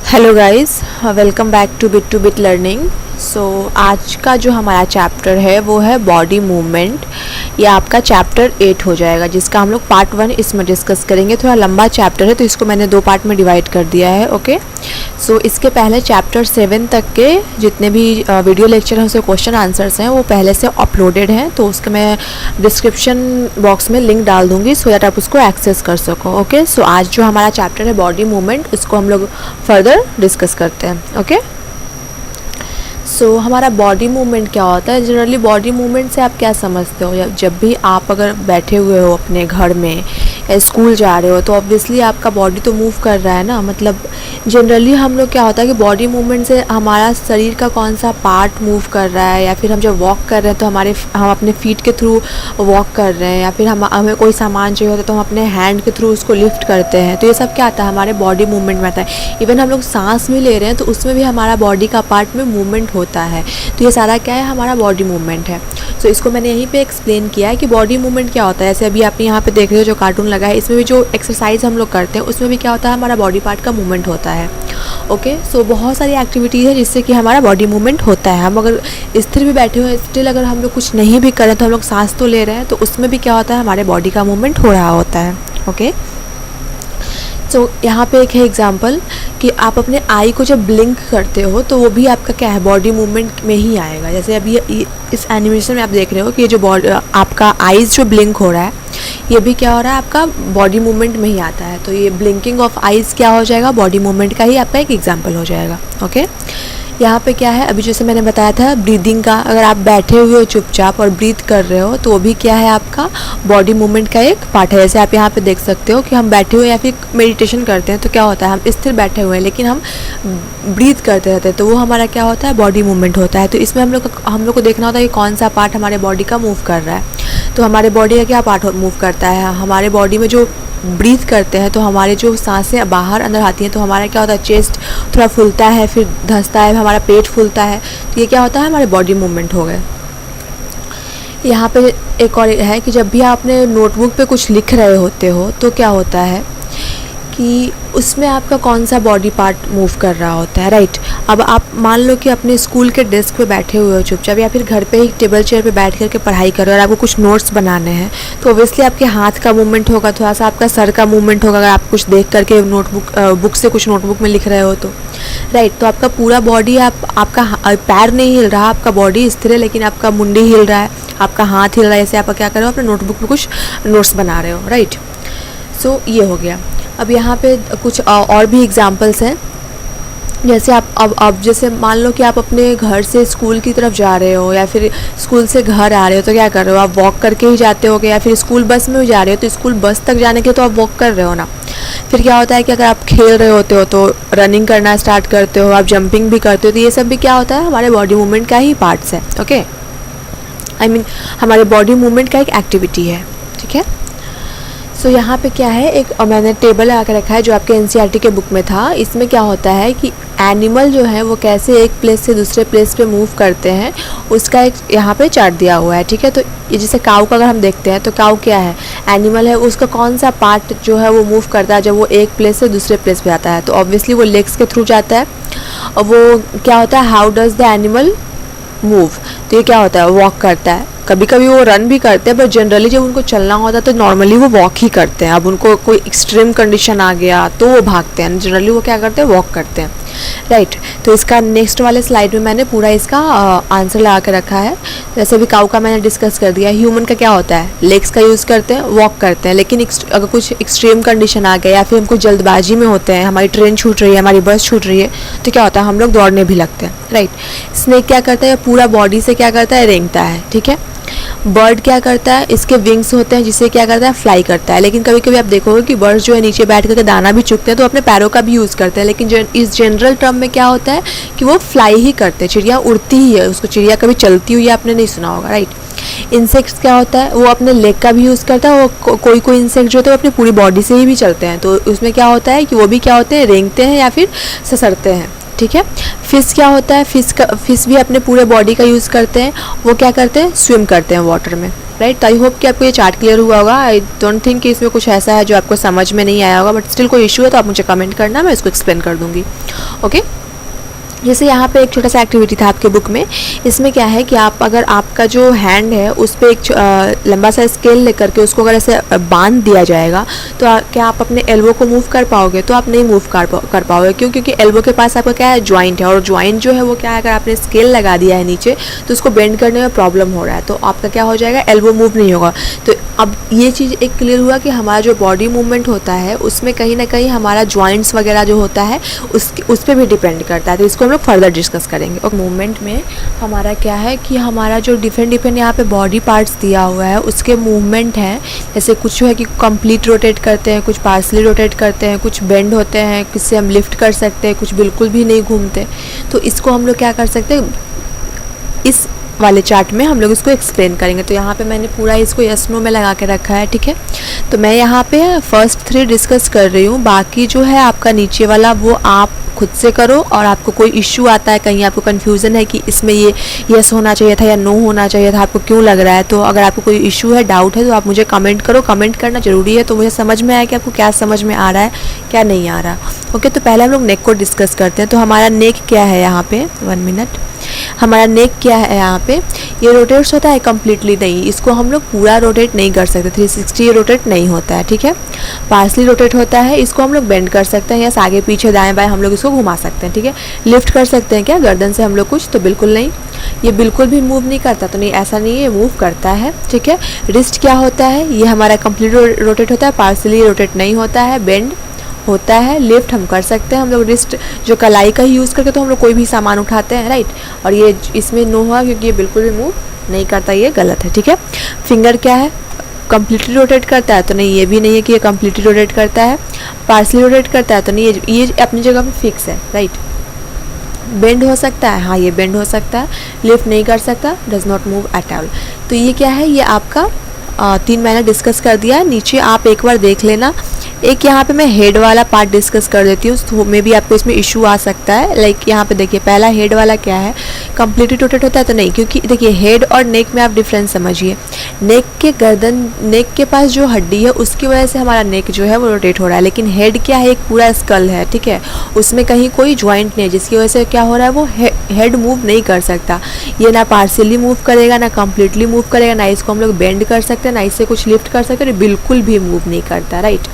Hello guys, welcome back to bit learning. So आज का जो हमारा चैप्टर है वो है बॉडी मूवमेंट। ये आपका चैप्टर 8 हो जाएगा, जिसका हम लोग पार्ट 1 इसमें डिस्कस करेंगे। थोड़ा लंबा चैप्टर है तो इसको मैंने 2 पार्ट में डिवाइड कर दिया है। ओके, सो इसके पहले चैप्टर 7 तक के जितने भी वीडियो लेक्चर हैं उसके क्वेश्चन आंसर्स हैं वो पहले से अपलोडेड हैं, तो उसका मैं डिस्क्रिप्शन बॉक्स में लिंक डाल दूँगी सो दैट आप उसको एक्सेस कर सको। ओके, सो आज जो हमारा चैप्टर है बॉडी मूवमेंट, उसको हम लोग फर्दर डिस्कस करते हैं। ओके, सो हमारा बॉडी मूवमेंट क्या होता है? जनरली बॉडी मूवमेंट से आप क्या समझते हो? या जब भी आप अगर बैठे हुए हो अपने घर में या स्कूल जा रहे हो तो ऑब्वियसली आपका बॉडी तो मूव कर रहा है ना। मतलब जनरली हम लोग क्या होता है कि बॉडी मूवमेंट से हमारा शरीर का कौन सा पार्ट मूव कर रहा है, या फिर हम जब वॉक कर रहे हैं तो हम अपने फीट के थ्रू वॉक कर रहे हैं, या फिर हमें कोई सामान चाहिए होता है तो हम अपने हैंड के थ्रू उसको लिफ्ट करते हैं। तो ये सब क्या आता है? हमारे बॉडी मूवमेंट में आता है। इवन हम लोग सांस भी ले रहे हैं तो उसमें भी हमारा बॉडी का पार्ट में मूवमेंट होता है। तो ये सारा क्या है? हमारा बॉडी मूवमेंट है। सो इसको मैंने यहीं पे एक्सप्लेन किया है कि बॉडी मूवमेंट क्या होता है। ऐसे अभी आप यहाँ पे देख रहे हो जो कार्टून लगा है, इसमें भी जो एक्सरसाइज हम लोग करते हैं उसमें भी क्या होता है? हमारा बॉडी पार्ट का मूवमेंट होता है। ओके, सो बहुत सारी एक्टिविटीज़ है जिससे कि हमारा बॉडी मूवमेंट होता है। हम अगर स्थिर भी बैठे हुए हैं, स्टिल अगर हम लोग कुछ नहीं भी करें तो हम लोग सांस तो ले रहे हैं, तो उसमें भी क्या होता है? हमारे बॉडी का मूवमेंट हो रहा होता है। ओके, सो यहाँ पे एक है एग्जांपल कि आप अपने आई को जब ब्लिंक करते हो तो वो भी आपका क्या है? बॉडी मूवमेंट में ही आएगा। जैसे अभी इस एनिमेशन में आप देख रहे हो कि ये जो आपका आईज जो ब्लिंक हो रहा है, ये भी क्या हो रहा है? आपका बॉडी मूवमेंट में ही आता है। तो ये ब्लिंकिंग ऑफ आईज क्या हो जाएगा? बॉडी मूवमेंट का ही आपका एक एग्जाम्पल हो जाएगा। ओके, यहाँ पे क्या है? अभी जैसे मैंने बताया था ब्रीदिंग का, अगर आप बैठे हुए हो चुपचाप और ब्रीथ कर रहे हो तो वो भी क्या है? आपका बॉडी मूवमेंट का एक पार्ट है। जैसे आप यहाँ पे देख सकते हो कि हम बैठे हुए या फिर मेडिटेशन करते हैं तो क्या होता है? हम स्थिर बैठे हुए हैं लेकिन हम ब्रीथ करते रहते हैं, तो वो हमारा क्या होता है? बॉडी मूवमेंट होता है। तो इसमें हम लोग को देखना होता है कि कौन सा पार्ट हमारे बॉडी का मूव कर रहा है। तो हमारे बॉडी का क्या पार्ट मूव करता है? हमारे बॉडी में जो ब्रीथ करते हैं तो हमारे जो सांसें बाहर अंदर आती हैं तो हमारा क्या होता है? चेस्ट थोड़ा फूलता है, फिर धंसता है, हमारा पेट फूलता है। तो ये क्या होता है? हमारे बॉडी मूवमेंट हो गए। यहाँ पे एक और है कि जब भी आप अपने नोटबुक पे कुछ लिख रहे होते हो तो क्या होता है कि उसमें आपका कौन सा बॉडी पार्ट मूव कर रहा होता है, राइट? अब आप मान लो कि अपने स्कूल के डेस्क पे बैठे हुए हो चुपचाप, या फिर घर पे ही टेबल चेयर पे बैठ करके पढ़ाई कर रहे हो और आपको कुछ नोट्स बनाने हैं, तो ऑब्वियसली आपके हाथ का मूवमेंट होगा, थोड़ा सा आपका सर का मूवमेंट होगा अगर आप कुछ देख करके बुक से कुछ नोटबुक में लिख रहे हो तो, राइट? तो आपका पूरा बॉडी, आपका पैर नहीं हिल रहा, आपका बॉडी स्थिर है लेकिन आपका मुंडी हिल रहा है, आपका हाथ हिल रहा है। ऐसे आप क्या कर रहे हो? अपने नोटबुक में कुछ नोट्स बना रहे हो, राइट? सो ये हो गया। अब यहाँ पे कुछ और भी एग्जांपल्स हैं। जैसे अब जैसे मान लो कि आप अपने घर से स्कूल की तरफ जा रहे हो या फिर स्कूल से घर आ रहे हो, तो क्या कर रहे हो? आप वॉक करके ही जाते हो, या फिर स्कूल बस में भी जा रहे हो तो स्कूल बस तक जाने के तो आप वॉक कर रहे हो ना। फिर क्या होता है कि अगर आप खेल रहे होते हो तो रनिंग करना स्टार्ट करते हो, आप जंपिंग भी करते हो, तो ये सब भी क्या होता है? हमारे बॉडी मूवमेंट का ही पार्ट्स है। ओके, आई मीन हमारे बॉडी मूवमेंट का एक एक्टिविटी है, ठीक है? सो यहाँ पे क्या है? एक मैंने टेबल लगा के रखा है जो आपके एनसीईआरटी के बुक में था। इसमें क्या होता है कि एनिमल जो है वो कैसे एक प्लेस से दूसरे प्लेस पे मूव करते हैं, उसका एक यहाँ पे चार्ट दिया हुआ है, ठीक है? तो ये जैसे काऊ का अगर हम देखते हैं तो काऊ क्या है? एनिमल है, उसका कौन सा पार्ट जो है वो मूव करता है जब वो एक प्लेस से दूसरे प्लेस पे आता है? तो ऑब्वियसली वो लेग्स के थ्रू जाता है। और वो क्या होता है? How does the animal move? तो ये क्या होता है? वॉक करता है। कभी कभी वो रन भी करते हैं, बट जनरली जब उनको चलना होता है तो नॉर्मली वो वॉक ही करते हैं। अब उनको कोई एक्सट्रीम कंडीशन आ गया तो वो भागते हैं, जनरली वो क्या करते हैं? वॉक करते हैं, राइट? तो इसका नेक्स्ट वाले स्लाइड में मैंने पूरा इसका आंसर लगा के रखा है। जैसे भी काऊ का मैंने डिस्कस कर दिया। ह्यूमन का क्या होता है? लेग्स का यूज़ करते हैं, वॉक करते हैं, लेकिन अगर कुछ एक्सट्रीम कंडीशन आ गया या फिर हम कुछ जल्दबाजी में होते हैं, हमारी ट्रेन छूट रही है, हमारी बस छूट रही है, तो क्या होता है? हम लोग दौड़ने भी लगते हैं, राइट? स्नेक क्या करता है? पूरा बॉडी से क्या करता है? रेंगता है, ठीक है? बर्ड क्या करता है? इसके विंग्स होते हैं जिससे क्या करता है? फ्लाई करता है। लेकिन कभी कभी आप देखोगे कि बर्ड्स जो है नीचे बैठ करके दाना भी चुगते हैं तो अपने पैरों का भी यूज़ करते हैं, लेकिन इस जनरल टर्म में क्या होता है कि वो फ्लाई ही करते हैं। चिड़िया उड़ती ही है, उसको चिड़िया कभी चलती हुई आपने नहीं सुना होगा, राइट? इंसेक्ट्स क्या होता है? वो अपने लेग का भी यूज़ करता है। वो कोई इंसेक्ट जो होता है वो अपनी पूरी बॉडी से ही भी चलते हैं, तो उसमें क्या होता है कि वो भी क्या होते हैं? रेंगते हैं या फिर ससरते हैं, ठीक है। फिश क्या होता है, फिश भी अपने पूरे बॉडी का यूज़ करते हैं। वो क्या करते हैं, स्विम करते हैं वाटर में, राइट। तो आई होप कि आपको ये चार्ट क्लियर हुआ होगा। आई डोंट थिंक कि इसमें कुछ ऐसा है जो आपको समझ में नहीं आया होगा, बट स्टिल कोई इशू है तो आप मुझे कमेंट करना, मैं इसको एक्सप्लेन कर दूँगी। ओके, जैसे यहाँ पे एक छोटा सा एक्टिविटी था आपके बुक में। इसमें क्या है कि आप अगर आपका जो हैंड है उस पर एक लंबा सा स्केल लेकर के उसको अगर ऐसे बांध दिया जाएगा तो क्या आप अपने एल्बो को मूव कर पाओगे? तो आप नहीं मूव कर पाओगे। क्यों? क्योंकि एल्बो के पास आपका क्या है, जॉइंट है, और जॉइंट जो है वो क्या है, अगर आपने स्केल लगा दिया है नीचे तो उसको बेंड करने में प्रॉब्लम हो रहा है, तो आपका क्या हो जाएगा, एल्बो मूव नहीं होगा। तो अब ये चीज़ एक क्लियर हुआ कि हमारा जो बॉडी मूवमेंट होता है उसमें कहीं ना कहीं हमारा जॉइंट्स वगैरह जो होता है उस पर भी डिपेंड करता है। तो इसको हम लोग फर्दर डिस्कस करेंगे। और मूवमेंट में हमारा क्या है कि हमारा जो डिफरेंट यहाँ पे बॉडी पार्ट्स दिया हुआ है उसके मूवमेंट हैं। जैसे कुछ है कि कंप्लीट रोटेट करते हैं, कुछ पार्सली रोटेट करते हैं, कुछ बेंड होते हैं, किससे हम लिफ्ट कर सकते हैं, कुछ बिल्कुल भी नहीं घूमते। तो इसको हम लोग क्या कर सकते हैं, इस वाले चार्ट में हम लोग इसको एक्सप्लेन करेंगे। तो यहाँ पे मैंने पूरा इसको यस नो में लगा के रखा है, ठीक है। तो मैं यहाँ पे फर्स्ट 3 डिस्कस कर रही हूँ, बाकी जो है आपका नीचे वाला वो आप खुद से करो। और आपको कोई इश्यू आता है, कहीं आपको कन्फ्यूज़न है कि इसमें ये यस होना चाहिए था या नो होना चाहिए था, आपको क्यों लग रहा है, तो अगर आपको कोई इश्यू है, डाउट है, तो आप मुझे कमेंट करो। कमेंट करना ज़रूरी है तो मुझे समझ में आए कि आपको क्या समझ में आ रहा है, क्या नहीं आ रहा। ओके, तो पहले हम लोग नेक को डिस्कस करते हैं। तो हमारा नेक क्या है यहाँ पे, 1 मिनट, हमारा नेक क्या है यहाँ पे, ये रोटेट्स होता है कम्प्लीटली नहीं, इसको हम लोग पूरा रोटेट नहीं कर सकते, 360 ये रोटेट नहीं होता है, ठीक है। पार्सली रोटेट होता है, इसको हम लोग बेंड कर सकते हैं, यस, आगे पीछे दाएं बाएं हम लोग इसको घुमा सकते हैं, ठीक है। लिफ्ट कर सकते हैं क्या गर्दन से हम लोग कुछ, तो बिल्कुल नहीं। ये बिल्कुल भी मूव नहीं करता, तो नहीं, ऐसा नहीं है, मूव करता है, ठीक है। रिस्ट क्या होता है, ये हमारा कंप्लीट रोटेट होता है, पार्सली रोटेट नहीं होता है, बेंड होता है। लिफ्ट हम कर सकते हैं, हम लोग रिस्ट जो कलाई का ही यूज़ करके तो हम लोग कोई भी सामान उठाते हैं, राइट। और ये इसमें नो हुआ क्योंकि ये बिल्कुल भी मूव नहीं करता, ये गलत है, ठीक है। फिंगर क्या है, कम्प्लीटली रोटेट करता है, तो नहीं, ये भी नहीं है कि ये कम्प्लीटली रोटेट करता है। पार्सली रोटेट करता है, तो नहीं, ये अपनी जगह पर फिक्स है, राइट। बेंड हो सकता है, हाँ ये बेंड हो सकता है। लिफ्ट नहीं कर सकता, does not move at all. तो ये क्या है, ये आपका 3 मैंने डिस्कस कर दिया। नीचे आप एक बार देख लेना। एक यहाँ पे मैं हेड वाला पार्ट डिस्कस कर देती हूँ, तो मे भी आपको इसमें इशू आ सकता है। लाइक यहाँ पे देखिए, पहला हेड वाला क्या है, कम्प्लीटली रोटेट होता है, तो नहीं, क्योंकि देखिए हेड और नेक में आप डिफरेंस समझिए। नेक के गर्दन, नेक के पास जो हड्डी है उसकी वजह से हमारा नेक जो है वो रोटेट हो रहा है, लेकिन हेड क्या है, एक पूरा स्कल है, ठीक है, उसमें कहीं कोई ज्वाइंट नहीं है, जिसकी वजह से क्या हो रहा है, वो हेड मूव नहीं कर सकता। ये ना पार्शियली मूव करेगा, ना कम्प्लीटली मूव करेगा, ना इसको हम लोग बेंड कर सकते हैं, ना इससे कुछ लिफ्ट कर सकते हैं, बिल्कुल भी मूव नहीं करता, राइट।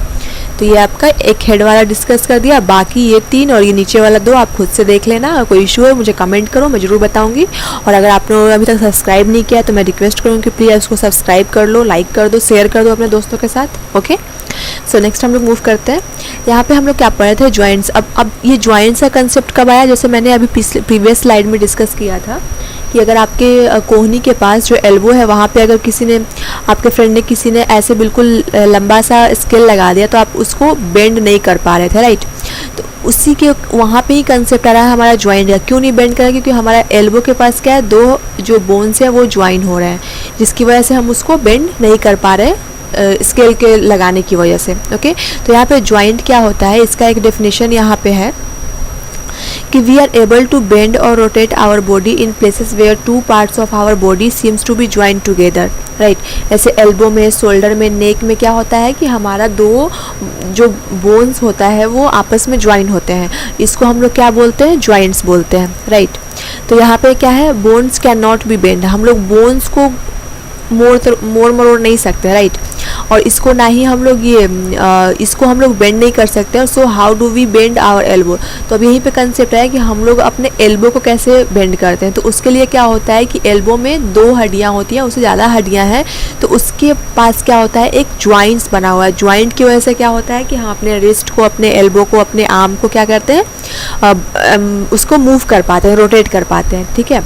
तो ये आपका एक हेड वाला डिस्कस कर दिया। बाकी ये 3 और ये नीचे वाला 2 आप खुद से देख लेना। अगर कोई इशू है मुझे कमेंट करो, मैं ज़रूर बताऊंगी। और अगर आपने अभी तक सब्सक्राइब नहीं किया तो मैं रिक्वेस्ट करूँगी कि प्लीज़ उसको सब्सक्राइब कर लो, लाइक कर दो, शेयर कर दो अपने दोस्तों के साथ। ओके, सो नेक्स्ट हम लोग मूव करते हैं। यहाँ पे हम लोग क्या पढ़े थे, जॉइंट्स। अब ये जॉइंट्स का कंसेप्ट कब आया, जैसे मैंने अभी प्रीवियस स्लाइड में डिस्कस किया था कि अगर आपके कोहनी के पास जो एल्बो है वहाँ पे अगर किसी ने, आपके फ्रेंड ने, किसी ने ऐसे बिल्कुल लंबा सा स्केल लगा दिया तो आप उसको बेंड नहीं कर पा रहे थे, राइट। तो उसी के वहाँ पे ही कंसेप्ट आ रहा है हमारा ज्वाइंट का। क्यों नहीं बेंड कर रहा है, क्योंकि हमारा एल्बो के पास क्या है, 2 जो बोन्स हैं वो ज्वाइन हो रहे हैं, जिसकी वजह से हम उसको बेंड नहीं कर पा रहे स्केल के लगाने की वजह से। ओके, तो यहाँ पे ज्वाइंट क्या होता है, इसका एक डेफिनेशन यहाँ पे है कि we are able to bend और rotate our body in places where 2 parts of our body seems to be join together, right. ऐसे एल्बो में, शोल्डर में, नेक में क्या होता है कि हमारा 2 जो बोन्स होता है वो आपस में ज्वाइन होते हैं, इसको हम लोग क्या बोलते हैं, ज्वाइंट्स बोलते हैं, राइट। तो यहाँ पे क्या है, bones can not be bend, हम लोग बोन्स को मोड़ नहीं सकते, राइट। और इसको ना ही हम लोग इसको हम लोग बेंड नहीं कर सकते। So how do we bend our elbow, तो अब यहीं पे कंसेप्ट है कि हम लोग अपने एल्बो को कैसे बेंड करते हैं। तो उसके लिए क्या होता है कि एल्बो में 2 हड्डियाँ होती हैं, उससे ज़्यादा हड्डियाँ हैं, तो उसके पास क्या होता है, एक ज्वाइंट्स बना हुआ है। ज्वाइंट की वजह से क्या होता है कि हम अपने रिस्ट को, अपने एल्बो को, अपने आर्म को क्या करते हैं, उसको मूव कर पाते हैं, रोटेट कर पाते हैं, ठीक है।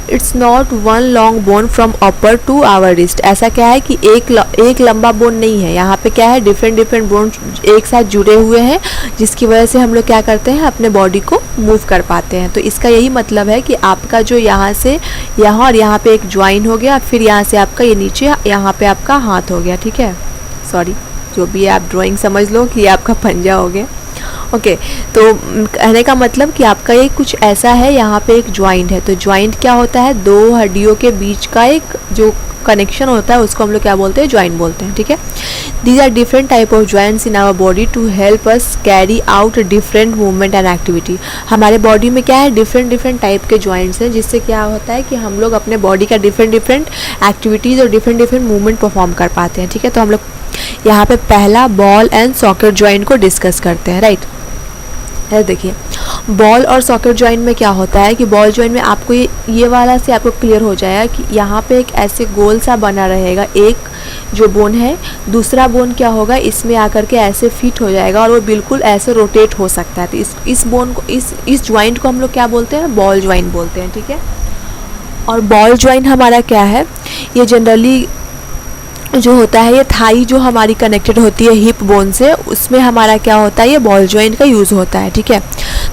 It's not one long bone from upper to our wrist, ऐसा क्या है कि एक लंबा बोन नहीं है, यहाँ पे क्या है, डिफरेंट बोन एक साथ जुड़े हुए हैं, जिसकी वजह से हम लोग क्या करते हैं, अपने बॉडी को मूव कर पाते हैं। तो इसका यही मतलब है कि आपका जो यहाँ से यहाँ और यहाँ पे एक ज्वाइन हो गया, फिर यहाँ से आपका ये नीचे यहाँ पे आपका हाथ हो गया, ठीक है, सॉरी जो भी है आप ड्राइंग समझ लो कि ये आपका पंजा हो गया। ओके तो कहने का मतलब कि आपका ये कुछ ऐसा है, यहाँ पे एक ज्वाइंट है, तो ज्वाइंट क्या होता है, दो हड्डियों के बीच का एक जो कनेक्शन होता है उसको हम लोग क्या बोलते हैं, ज्वाइंट बोलते हैं, ठीक है। These are different type of joints in our body to help us carry out different movement and activity. हमारे बॉडी में क्या है, डिफरेंट डिफरेंट टाइप के ज्वाइंट्स हैं, जिससे क्या होता है कि हम लोग अपने बॉडी का डिफरेंट डिफरेंट एक्टिविटीज़ और डिफरेंट डिफरेंट मूवमेंट परफॉर्म कर पाते हैं, ठीक है। तो हम लोग यहाँ पे पहला बॉल एंड सॉकेट ज्वाइंट को डिस्कस करते हैं, राइट। देखिए बॉल और सॉकेट ज्वाइंट में क्या होता है कि बॉल ज्वाइंट में आपको ये वाला से आपको क्लियर हो जाएगा कि यहाँ पे एक ऐसे गोल सा बना रहेगा, एक जो बोन है, दूसरा बोन क्या होगा, इसमें आकर के ऐसे फिट हो जाएगा और वो बिल्कुल ऐसे रोटेट हो सकता है। तो इस बोन को इस ज्वाइंट को हम लोग क्या बोलते हैं, बॉल ज्वाइंट बोलते हैं, ठीक है। और बॉल ज्वाइंट हमारा क्या है, ये जनरली जो होता है, ये थाई जो हमारी कनेक्टेड होती है हिप बोन से, उसमें हमारा क्या होता है, ये बॉल ज्वाइंट का यूज़ होता है, ठीक है।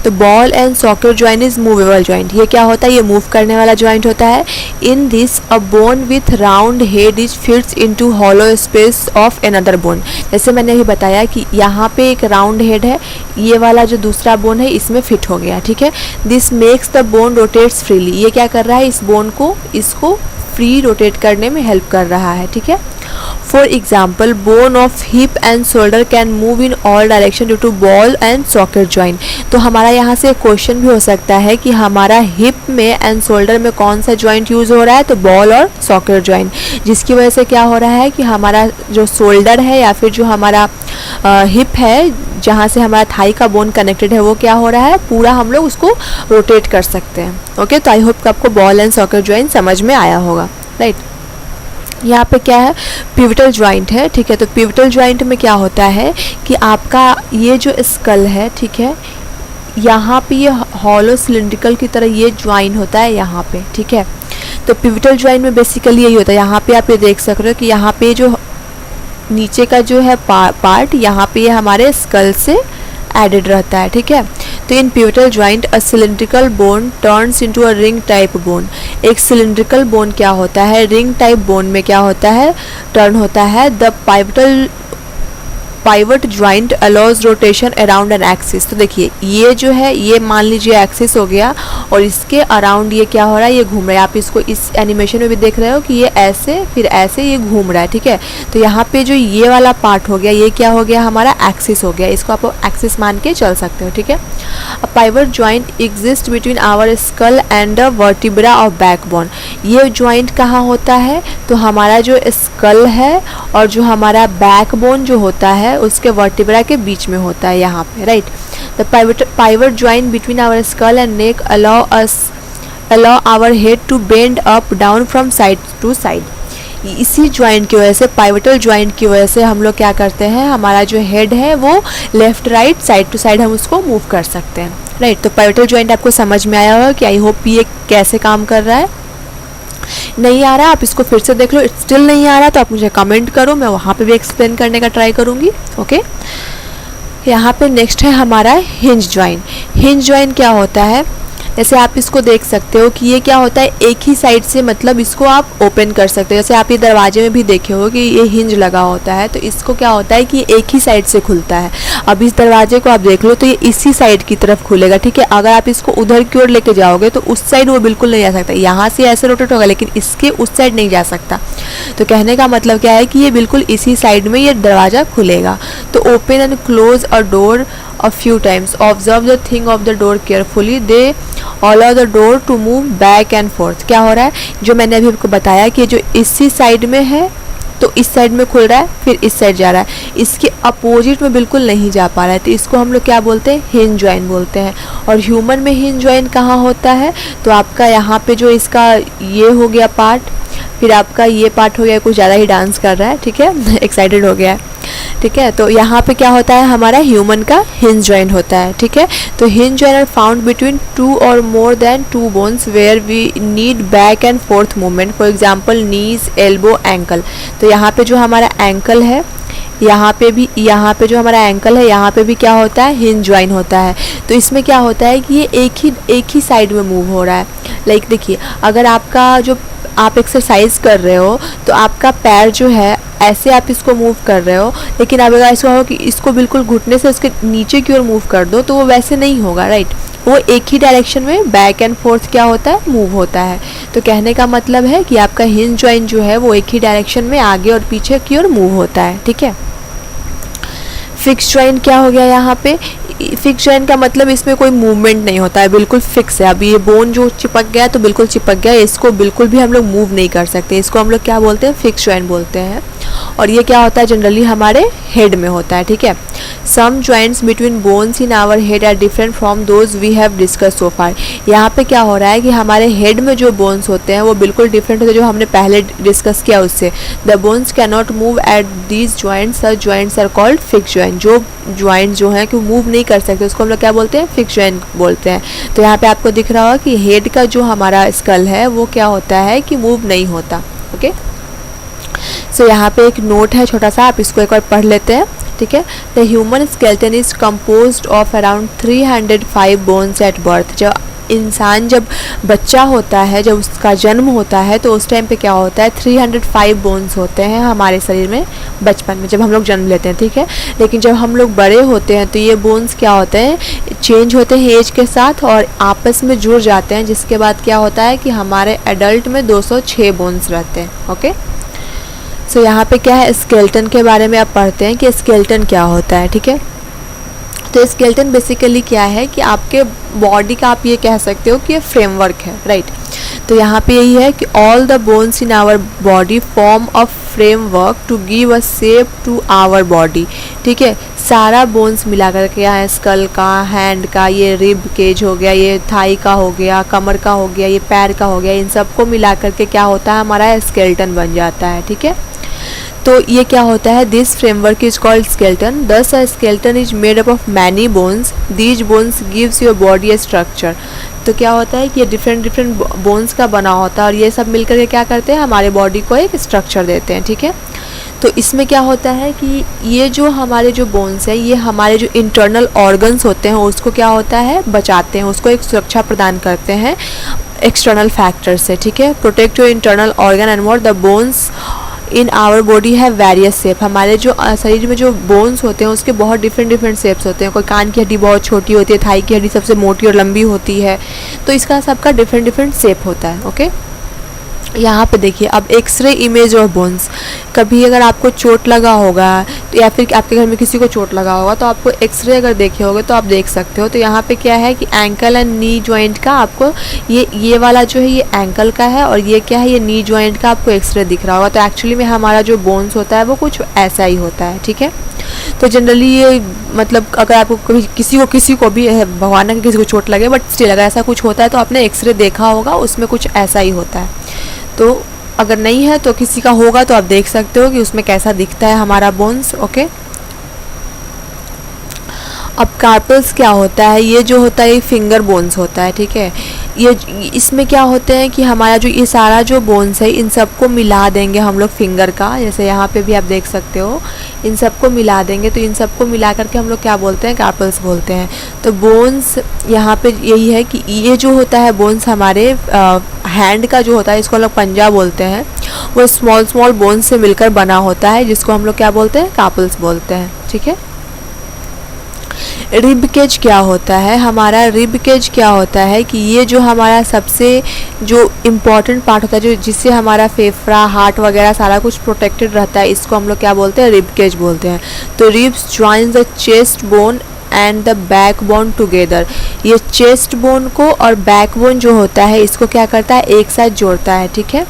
तो ball and socket joint is movable joint, ये क्या होता है, ये मूव करने वाला ज्वाइंट होता है। In this a bone with round head is fits into hollow space of another bone. जैसे मैंने अभी बताया कि यहाँ पे एक राउंड हेड है, ये वाला जो दूसरा बोन है इसमें फिट हो गया, ठीक है। This makes the bone rotates freely, ये क्या कर रहा है, इस बोन को इसको फ्री रोटेट करने में हेल्प कर रहा है, ठीक है। For example bone of hip and shoulder can move in all direction due to ball and socket joint. तो हमारा यहाँ से क्वेश्चन भी हो सकता है कि हमारा हिप में एंड शोल्डर में कौन सा ज्वाइंट यूज़ हो रहा है, तो बॉल और सॉकेट ज्वाइंट, जिसकी वजह से क्या हो रहा है कि हमारा जो शोल्डर है या फिर जो हमारा हिप है, जहाँ से हमारा थाई का बोन कनेक्टेड है, वो क्या हो रहा है, पूरा हम लोग उसको रोटेट कर सकते हैं। ओके तो आई होप कि आपको बॉल एंड सॉकेट ज्वाइंट समझ में आया होगा, राइट। यहाँ पे क्या है, पिवटल ज्वाइंट है, ठीक है। तो पिवटल ज्वाइंट में क्या होता है कि आपका ये जो स्कल है, ठीक है, यहाँ पे ये हॉलो सिलिंड्रिकल की तरह ये ज्वाइन होता है यहाँ पे, ठीक है। तो पिवटल ज्वाइंट में बेसिकली यही होता है, यहाँ पे आप ये देख सक रहे हो कि यहाँ पे जो नीचे का जो है पार्ट यहाँ पे ये हमारे स्कल से एडेड रहता है, ठीक है। तो in pivotal joint a cylindrical bone turns into a ring type bone. एक सिलिंड्रिकल बोन क्या होता है, रिंग टाइप बोन में क्या होता है, टर्न होता है। The pivot joint allows rotation around an axis. तो देखिए ये जो है, ये मान लीजिए एक्सिस हो गया और इसके अराउंड ये क्या हो रहा है, ये घूम रहा है। आप इसको इस एनिमेशन में भी देख रहे हो कि ये ऐसे फिर ऐसे ये घूम रहा है, ठीक है। तो यहाँ पे जो ये वाला पार्ट हो गया, ये क्या हो गया, हमारा एक्सिस हो गया, इसको आप एक्सिस मान के चल सकते हो, ठीक है। A pivot joint exist between our skull and the vertebra of backbone. ये ज्वाइंट कहाँ होता है, तो हमारा जो स्कल है और जो हमारा बैकबोन जो होता है उसके वर्टिब्रा के बीच में होता है यहाँ पे, right. The pivot joint between our skull and neck allow our head to bend up down from side to side. इसी ज्वाइंट की वजह से, पाइवटल ज्वाइंट की वजह से हम लोग क्या करते हैं, हमारा जो हेड है वो left right side to side हम उसको मूव कर सकते हैं, राइट। तो पाइवटल ज्वाइंट आपको समझ में आया होगा कि आई होप ये कैसे काम कर रहा है। नहीं आ रहा आप इसको फिर से देख लो, स्टिल नहीं आ रहा तो आप मुझे कमेंट करो, मैं वहाँ पे भी एक्सप्लेन करने का ट्राई करूँगी, ओके। यहाँ पे नेक्स्ट है हमारा हिंज ज्वाइंट। हिंज ज्वाइंट क्या होता है, जैसे आप इसको देख सकते हो कि ये क्या होता है, एक ही साइड से मतलब इसको आप ओपन कर सकते हो। जैसे आप ये दरवाजे में भी देखे हो कि ये हिंज लगा होता है, तो इसको क्या होता है कि एक ही साइड से खुलता है। अब इस दरवाजे को आप देख लो तो ये इसी साइड की तरफ खुलेगा, ठीक है। अगर आप इसको उधर की ओर लेके जाओगे तो उस साइड वो बिल्कुल नहीं जा सकता, यहाँ से ऐसे रोटेट होगा लेकिन इसके उस साइड नहीं जा सकता। तो कहने का मतलब क्या है कि ये बिल्कुल इसी साइड में ये दरवाज़ा खुलेगा। तो open and close a door a few times, observe the thing of the door carefully, they allow the door to move back and forth। क्या हो रहा है, जो मैंने अभी आपको बताया कि जो इसी साइड में है तो इस साइड में खुल रहा है, फिर इस साइड जा रहा है, इसके अपोजिट में बिल्कुल नहीं जा पा रहा है, तो इसको हम लोग क्या बोलते हैं, हिंज ज्वाइंट बोलते हैं। और ह्यूमन में हिंज ज्वाइंट कहाँ होता है, तो आपका यहाँ पे जो इसका ये हो गया पार्ट, फिर आपका ये पार्ट हो गया, कुछ ज़्यादा ही डांस कर रहा है, ठीक है, एक्साइटेड हो गया है, ठीक है। तो यहाँ पे क्या होता है, हमारा ह्यूमन का हिंज ज्वाइंट होता है, ठीक है। तो hinge joint are found between 2 और more than 2 bones where we need back and forth movement, for example knees, elbow, ankle. तो यहाँ पे जो हमारा एंकल है, यहाँ पे जो हमारा एंकल है, यहाँ पे भी क्या होता है, हिंज ज्वाइन होता है। तो इसमें क्या होता है कि ये एक ही साइड में मूव हो रहा है। लाइक देखिए, अगर आपका जो आप एक्सरसाइज कर रहे हो तो आपका पैर जो है ऐसे आप इसको मूव कर रहे हो, लेकिन अब अगर ऐसा हो कि इसको बिल्कुल घुटने से उसके नीचे की ओर मूव कर दो तो वो वैसे नहीं होगा, राइट। वो एक ही डायरेक्शन में बैक एंड फोर्थ क्या होता है, मूव होता है। तो कहने का मतलब है कि आपका हिंज जॉइंट जो है वो एक ही डायरेक्शन में आगे और पीछे की ओर मूव होता है, ठीक है। फिक्स जॉइंट क्या हो गया यहाँ पे, फिक्स जॉइंट का मतलब इसमें कोई मूवमेंट नहीं होता है, बिल्कुल फिक्स है। अब ये बोन जो चिपक गया तो बिल्कुल चिपक गया, इसको बिल्कुल भी हम लोग मूव नहीं कर सकते, इसको हम लोग क्या बोलते हैं, फिक्स जॉइंट बोलते हैं। और ये क्या होता है, जनरली हमारे हेड में होता है, ठीक है। Some joints between bones in our head are different from those we have discuss so far. यहाँ पे क्या हो रहा है कि हमारे हेड में जो बोन्स होते हैं वो बिल्कुल डिफरेंट होते हैं जो हमने पहले डिस्कस किया उससे। The bones can not move at these joints, such joints are called fix joint. जो जॉइंट जो है कि मूव नहीं कर सकते उसको हम लोग क्या बोलते हैं, फिक्स जॉइंट बोलते हैं। तो यहाँ पे आपको दिख रहा होगा कि हेड का जो हमारा स्कल है वो क्या होता है कि मूव नहीं होता, ओके। सो यहाँ पे एक नोट है छोटा सा, आप इसको एक बार पढ़ लेते हैं, ठीक है। The human skeleton is composed of around 305 bones at birth. जब इंसान जब बच्चा होता है, जब उसका जन्म होता है तो उस टाइम पे क्या होता है, 305 बोन्स होते हैं हमारे शरीर में बचपन में जब हम लोग जन्म लेते हैं, ठीक है। लेकिन जब हम लोग बड़े होते हैं तो ये बोन्स क्या होते हैं, चेंज होते हैं एज के साथ और आपस में जुड़ जाते हैं, जिसके बाद क्या होता है कि हमारे एडल्ट में 206 बोन्स रहते हैं, ओके। सो यहाँ पे क्या है, स्केलेटन के बारे में आप पढ़ते हैं कि स्केलेटन क्या होता है, ठीक है। तो स्केलेटन बेसिकली क्या है कि आपके बॉडी का आप ये कह सकते हो कि ये फ्रेमवर्क है, राइट। तो यहाँ पे यही है कि all the bones in our body form a framework to give a shape to our body, ठीक है। सारा बोन्स मिला करके यहाँ स्कल का, हैंड का, ये रिब केज हो गया, ये थाई का हो गया, कमर का हो गया, ये पैर का हो गया, इन सबको मिला करके क्या होता है, हमारा स्केलेटन बन जाता है, ठीक है। तो ये क्या होता है, this framework is called skeleton. Thus a skeleton is made up of many bones, these bones gives your body a structure. तो क्या होता है कि ये डिफरेंट डिफरेंट बोन्स का बना होता है और ये सब मिलकर के क्या करते हैं, हमारे बॉडी को एक स्ट्रक्चर देते हैं, ठीक है। तो इसमें क्या होता है कि ये जो हमारे जो बोन्स हैं ये हमारे जो इंटरनल ऑर्गन्स होते हैं उसको क्या होता है, बचाते हैं, उसको एक सुरक्षा प्रदान करते हैं एक्सटर्नल फैक्टर से, ठीक है। Protect your internal organ and more. The bones in our body है वेरियस शेप। हमारे जो शरीर में जो बोन्स होते हैं उसके बहुत डिफरेंट डिफरेंट शेप्स होते हैं। कोई कान की हड्डी बहुत छोटी होती है, थाई की हड्डी सबसे मोटी और लंबी होती है, तो इसका सबका डिफरेंट डिफरेंट शेप होता है, ओके। यहाँ पे देखिए अब एक्सरे इमेज ऑफ बोन्स। कभी अगर आपको चोट लगा होगा तो या फिर आपके घर में किसी को चोट लगा होगा तो आपको एक्सरे अगर देखे होगे तो आप देख सकते हो। तो यहाँ पे क्या है कि एंकल एंड नी जॉइंट का आपको ये वाला जो है ये एंकल का है और ये क्या है, ये नी जॉइंट का आपको एक्सरे दिख रहा होगा। तो एक्चुअली में हमारा जो बोन्स होता है वो कुछ ऐसा ही होता है, ठीक है। तो जनरली ये मतलब अगर आपको कभी किसी को भी भगवान ना किसी को चोट लगे बट स्टिल अगर ऐसा कुछ होता है तो आपने एक्सरे देखा होगा, उसमें कुछ ऐसा ही होता है। तो अगर नहीं है तो किसी का होगा तो आप देख सकते हो कि उसमें कैसा दिखता है हमारा बोन्स, ओके। अब कार्पल्स क्या होता है, ये जो होता है ये फिंगर बोन्स होता है, ठीक है। ये इसमें क्या होते हैं कि हमारा जो ये सारा जो बोन्स है इन सबको मिला देंगे हम लोग फिंगर का, जैसे यहाँ पे भी आप देख सकते हो, इन सबको मिला देंगे तो इन सबको मिला करके हम लोग क्या बोलते हैं, कार्पल्स बोलते हैं। तो बोन्स यहाँ पे यही है कि ये जो होता है बोन्स हमारे हैंड का जो होता है इसको हम लोग पंजा बोलते हैं, वो स्मॉल स्मॉल बोन्स से मिलकर बना होता है जिसको हम लोग क्या बोलते हैं, कार्पल्स बोलते हैं, ठीक है। रिब केज क्या होता है, हमारा रिब केज क्या होता है कि ये जो हमारा सबसे जो इम्पॉर्टेंट पार्ट होता है जो जिससे हमारा फेफड़ा, हार्ट वगैरह सारा कुछ प्रोटेक्टेड रहता है, इसको हम लोग क्या बोलते हैं, रिब केज बोलते हैं। तो ribs join the chest bone and the back bone together. ये चेस्ट बोन को और बैक बोन जो होता है इसको क्या करता है, एक साथ जोड़ता है, ठीक है।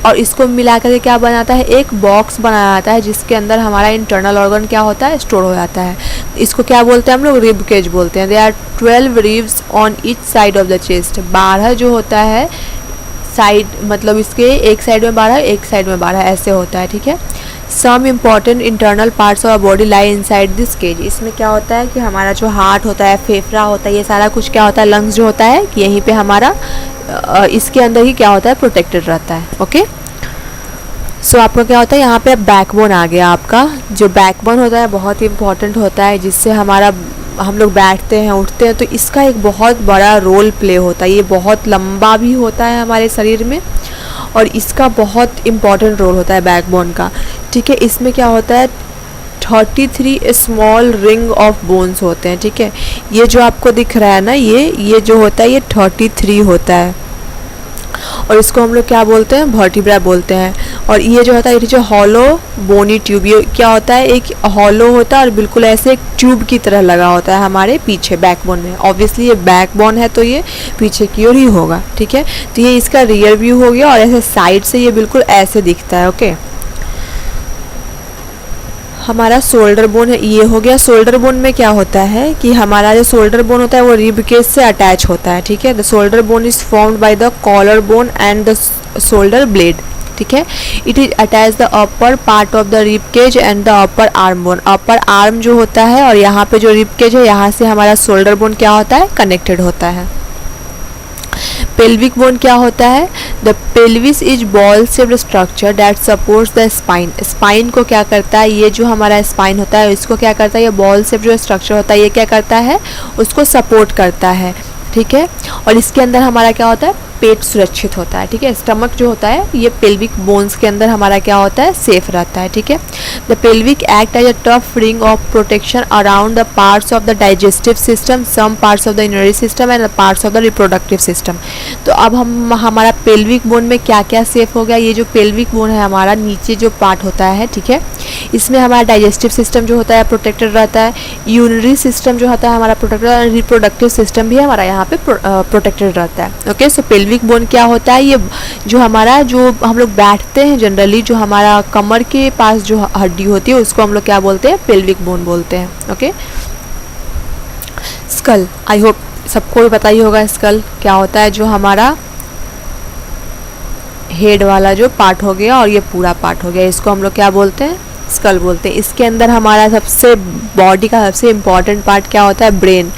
और इसको मिला करके क्या बनाता है, एक बॉक्स बनाया जाता है जिसके अंदर हमारा इंटरनल ऑर्गन क्या होता है, स्टोर हो जाता है। इसको क्या बोलते हैं हम लोग, रिब केज बोलते हैं। They are 12 ribs on each side of the chest. 12 जो होता है साइड, मतलब इसके एक साइड में 12 एक साइड में 12 ऐसे होता है, ठीक है। Some important internal parts of body lie inside this cage. इसमें क्या होता है कि हमारा जो हार्ट होता है, फेफड़ा होता है, ये सारा कुछ क्या होता है, लंग्स जो होता है कि यहीं पे हमारा इसके अंदर ही क्या होता है, प्रोटेक्टेड रहता है, ओके। सो आपका क्या होता है, यहाँ पे बैकबोन आ गया। आपका जो बैकबोन होता है बहुत ही इंपॉर्टेंट होता है, जिससे हमारा हम लोग बैठते हैं, उठते हैं, तो इसका एक बहुत बड़ा रोल प्ले होता है। ये बहुत लंबा भी होता है हमारे शरीर में और इसका बहुत इम्पॉर्टेंट रोल होता है बैकबोन का, ठीक है। इसमें क्या होता है 33 स्मॉल रिंग ऑफ बोन्स होते हैं, ठीक है। ये जो आपको दिख रहा है ना, ये जो होता है ये 33 होता है और इसको हम लोग क्या बोलते हैं, वर्टिब्रा बोलते हैं। और ये जो होता है, ये जो हॉलो बोनी ट्यूब, ये क्या होता है, एक हॉलो होता है और बिल्कुल ऐसे एक ट्यूब की तरह लगा होता है हमारे पीछे बैकबोन में। ऑब्वियसली ये बैकबोन है तो ये पीछे की ओर ही होगा, ठीक है। तो ये इसका रियर व्यू हो गया और ऐसे साइड से ये बिल्कुल ऐसे दिखता है। ओके, हमारा शोल्डर बोन है, ये हो गया। शोल्डर बोन में क्या होता है कि हमारा जो शोल्डर बोन होता है वो रिब केज से अटैच होता है, ठीक है। The shoulder bone is formed by the collar bone and the shoulder blade, ठीक है। It is attach the upper part of the rib cage and the upper arm bone. Upper arm जो होता है और यहाँ पे जो रिब केज है, यहाँ से हमारा शोल्डर बोन क्या होता है, कनेक्टेड होता है। पेल्विक बोन क्या होता है, the pelvis is ball shaped structure that supports the spine. Spine को क्या करता है, ये जो हमारा स्पाइन होता है इसको क्या करता है, ये बॉल शेप जो स्ट्रक्चर होता है ये क्या करता है, उसको सपोर्ट करता है, ठीक है। और इसके अंदर हमारा क्या होता है, पेट सुरक्षित होता है, ठीक है। स्टमक जो होता है ये पेल्विक बोन्स के अंदर हमारा क्या होता है, सेफ रहता है, ठीक है। The pelvic act as a tough ring of protection around the parts of the digestive system, some parts of the urinary system and parts of the reproductive system. तो अब हम हमारा पेल्विक बोन में क्या क्या सेफ हो गया, ये जो पेल्विक बोन है हमारा नीचे जो पार्ट होता है, ठीक है, इसमें हमारा डाइजेस्टिव सिस्टम जो होता है प्रोटेक्टेड रहता है, यूरिनरी सिस्टम जो होता है हमारा प्रोटेक्टेड, रिप्रोडक्टिव सिस्टम भी हमारा यहाँ पे प्रोटेक्टेड रहता है। ओके, सो पेल्विक बोन क्या होता है, ये जो हमारा जो हम लोग बैठते हैं जनरली, जो हमारा कमर के पास जो हड्डी होती है उसको हम लोग क्या बोलते हैं, पेल्विक बोन बोलते हैं। ओके, स्कल, आई होप सबको पता ही होगा स्कल क्या होता है, जो हमारा हेड वाला जो पार्ट हो गया और ये पूरा पार्ट हो गया, इसको हम लोग क्या बोलते हैं, स्कल बोलते हैं। इसके अंदर हमारा सबसे बॉडी का सबसे इम्पॉर्टेंट पार्ट क्या होता है, ब्रेन।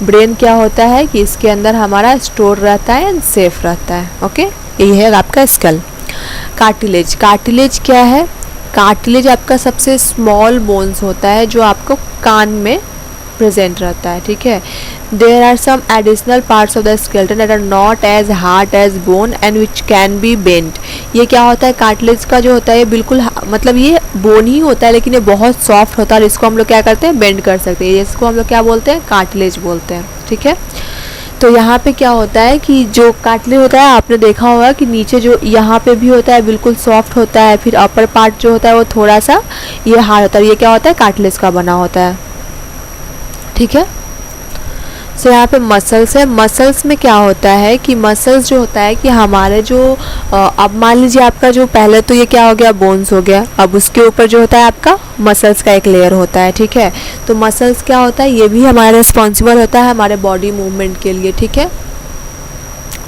ब्रेन क्या होता है कि इसके अंदर हमारा स्टोर रहता है एंड सेफ रहता है। ओके, यही है आपका स्कल। कार्टिलेज, कार्टिलेज क्या है, कार्टिलेज आपका सबसे स्मॉल बोन्स होता है जो आपको कान में प्रेजेंट रहता है, ठीक है। There are some additional parts of the skeleton that are not as hard as bone and which can be bent. ये क्या होता है, कार्टिलेज का जो होता है ये बिल्कुल मतलब ये बोन ही होता है लेकिन ये बहुत सॉफ्ट होता है और इसको हम लोग क्या करते हैं, बेंड कर सकते हैं, इसको हम लोग क्या बोलते हैं, कार्टिलेज बोलते हैं, ठीक है। तो यहाँ पे क्या होता है कि जो कार्टिलेज होता है आपने देखा होगा कि नीचे जो यहाँ पे भी होता है बिल्कुल सॉफ्ट होता है, फिर अपर पार्ट जो होता है वो थोड़ा सा ये हार्ड होता है, ये क्या होता है, कार्टिलेज का बना होता है, ठीक है। सो यहाँ पे मसल्स है, मसल्स में क्या होता है कि मसल्स जो होता है कि हमारे जो अब मान लीजिए आपका जो पहले तो ये क्या हो गया, बोन्स हो गया, अब उसके ऊपर जो होता है आपका मसल्स का एक लेयर होता है, ठीक है। तो मसल्स क्या होता है, ये भी हमारा रिस्पॉन्सिबल होता है हमारे बॉडी मूवमेंट के लिए, ठीक है।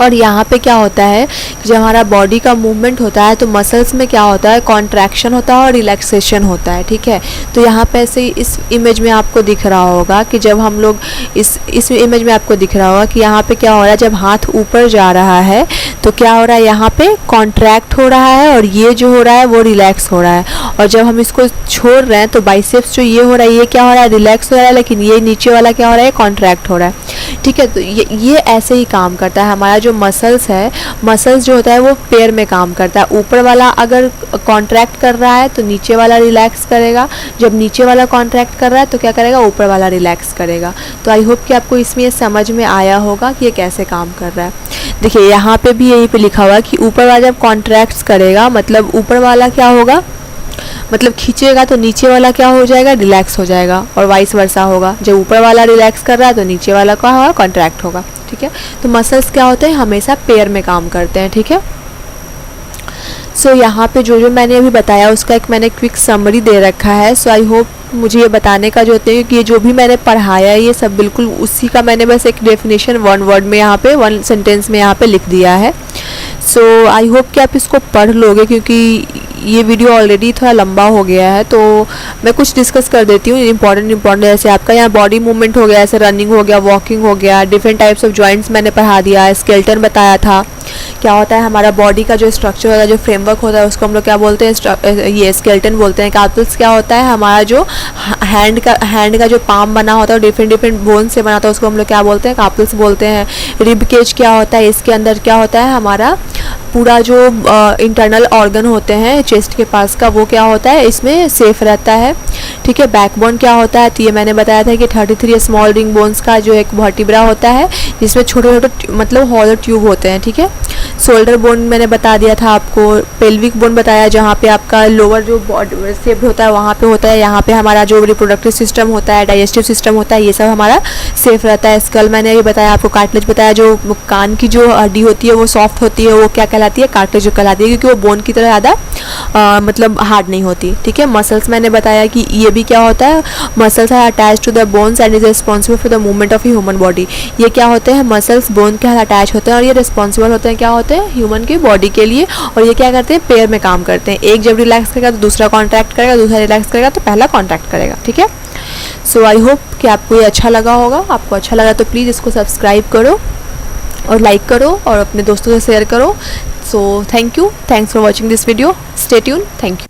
और यहाँ पे क्या होता है कि जब हमारा बॉडी का मूवमेंट होता है तो मसल्स में क्या होता है, कॉन्ट्रैक्शन होता है और रिलैक्सेशन होता है, ठीक है। तो यहाँ पे ऐसे इस इमेज में आपको दिख रहा होगा कि जब हम लोग इस इमेज में आपको दिख रहा होगा कि यहाँ पे क्या हो रहा है, जब हाथ ऊपर जा रहा है तो क्या हो रहा है, यहाँ पे कॉन्ट्रैक्ट हो रहा है और ये जो हो रहा है वो रिलैक्स हो रहा है। और जब हम इसको छोड़ रहे हैं तो बाइसेप्स जो ये हो रहा है ये क्या हो रहा है, रिलैक्स हो रहा है, लेकिन ये नीचे वाला क्या हो रहा है, कॉन्ट्रैक्ट हो रहा है, ठीक है। तो ये ऐसे ही काम करता है हमारा जो मसल्स है, मसल्स जो होता है वो पेयर में काम करता है। ऊपर वाला अगर कॉन्ट्रैक्ट कर रहा है तो नीचे वाला रिलैक्स करेगा, जब नीचे वाला कॉन्ट्रैक्ट कर रहा है तो क्या करेगा, ऊपर वाला रिलैक्स करेगा। तो आई होप कि आपको इसमें ये समझ में आया होगा कि ये कैसे काम कर रहा है। देखिए यहाँ पे भी यहीं पे लिखा हुआ है कि ऊपर वाला जब कॉन्ट्रैक्ट्स करेगा मतलब ऊपर वाला क्या होगा, मतलब खींचेगा तो नीचे वाला क्या हो जाएगा, रिलैक्स हो जाएगा, और वाइस वर्सा होगा, जब ऊपर वाला रिलैक्स कर रहा है तो नीचे वाला क्या होगा, कॉन्ट्रैक्ट होगा, ठीक है। तो मसल्स क्या होते हैं, हमेशा पेयर में काम करते हैं, ठीक है। सो यहाँ पे जो मैंने अभी बताया उसका एक मैंने क्विक समरी दे रखा है। सो आई होप मुझे ये बताने का जो होते हैं कि ये जो भी मैंने पढ़ाया है ये सब बिल्कुल उसी का मैंने बस एक डेफिनेशन वन वर्ड में यहाँ पे, वन सेंटेंस में यहाँ पे लिख दिया है। सो आई होप कि आप इसको पढ़ लोगे क्योंकि ये वीडियो ऑलरेडी थोड़ा लंबा हो गया है, तो मैं कुछ डिस्कस कर देती हूँ इंपॉर्टेंट जैसे आपका यहाँ बॉडी मूवमेंट हो गया, ऐसे रनिंग हो गया, वॉकिंग हो गया, डिफरेंट टाइप्स ऑफ जॉइंट्स मैंने पढ़ा दिया, स्केलेटन बताया था क्या होता है, हमारा बॉडी का जो स्ट्रक्चर होता है, जो फ्रेमवर्क होता है उसको हम लोग क्या बोलते हैं, ये स्केलेटन बोलते हैं। कार्पल्स क्या होता है, हमारा जो हैंड का जो पाम बना होता है डिफरेंट बोन से बना होता है उसको हम लोग क्या बोलते हैं, कार्पल्स बोलते हैं। रिब केज क्या होता है, इसके अंदर क्या होता है, हमारा पूरा जो इंटरनल ऑर्गन होते हैं चेस्ट के पास का, वो क्या होता है इसमें सेफ रहता है। ठीक है, बैकबोन क्या होता है, तो ये मैंने बताया था कि 33 स्मॉल रिंग बोन्स का जो एक वर्टिब्रा होता है जिसमें छोटे छोटे मतलब हॉलो ट्यूब होते हैं। ठीक है, शोल्डर बोन मैंने बता दिया था आपको, पेल्विक बोन बताया जहाँ पे आपका लोअर जो बॉडी शेप होता है वहाँ पे होता है, यहाँ पे हमारा जो रिप्रोडक्टिव सिस्टम होता है, डाइजेस्टिव सिस्टम होता है, ये सब हमारा सेफ रहता है। स्कल मैंने ये बताया आपको, कार्टिलेज बताया, जो कान की जो हड्डी होती है वो सॉफ्ट होती है, वो क्या कहलाती है, कार्टिलेज कहलाती है, क्योंकि वो बोन की तरह ज़्यादा मतलब हार्ड नहीं होती। ठीक है, मसल्स मैंने बताया कि ये भी क्या होता है, muscles are attach to the bones and is responsible for the movement of human body. ये क्या होते हैं, मसल्स बोन के साथ अटैच होते हैं और ये रिस्पॉन्सिबल होते हैं क्या होते हैं, ह्यूमन की बॉडी के लिए। और ये क्या करते हैं, पेयर में काम करते हैं, एक जब रिलैक्स करेगा तो दूसरा कॉन्ट्रैक्ट करेगा, दूसरा रिलैक्स करेगा तो पहला कॉन्ट्रैक्ट करेगा। ठीक है, सो आई होप कि आपको ये अच्छा लगा होगा। आपको अच्छा लगा तो प्लीज़ इसको सब्सक्राइब करो और लाइक करो और अपने दोस्तों से शेयर करो। So thank you, thanks for watching this video, stay tune, thank you.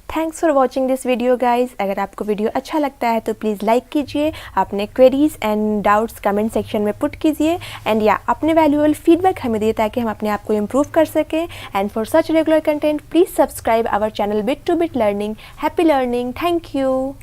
Thanks for watching this video guys. अगर आपको वीडियो अच्छा लगता है तो प्लीज़ लाइक कीजिए, अपने queries and doubts comment section में पुट कीजिए एंड या अपने वैल्यूएबल फीडबैक हमें दिए ताकि हम अपने आप को इम्प्रूव कर सकें। And for such regular content please subscribe our channel bit to bit learning. Happy learning, thank you.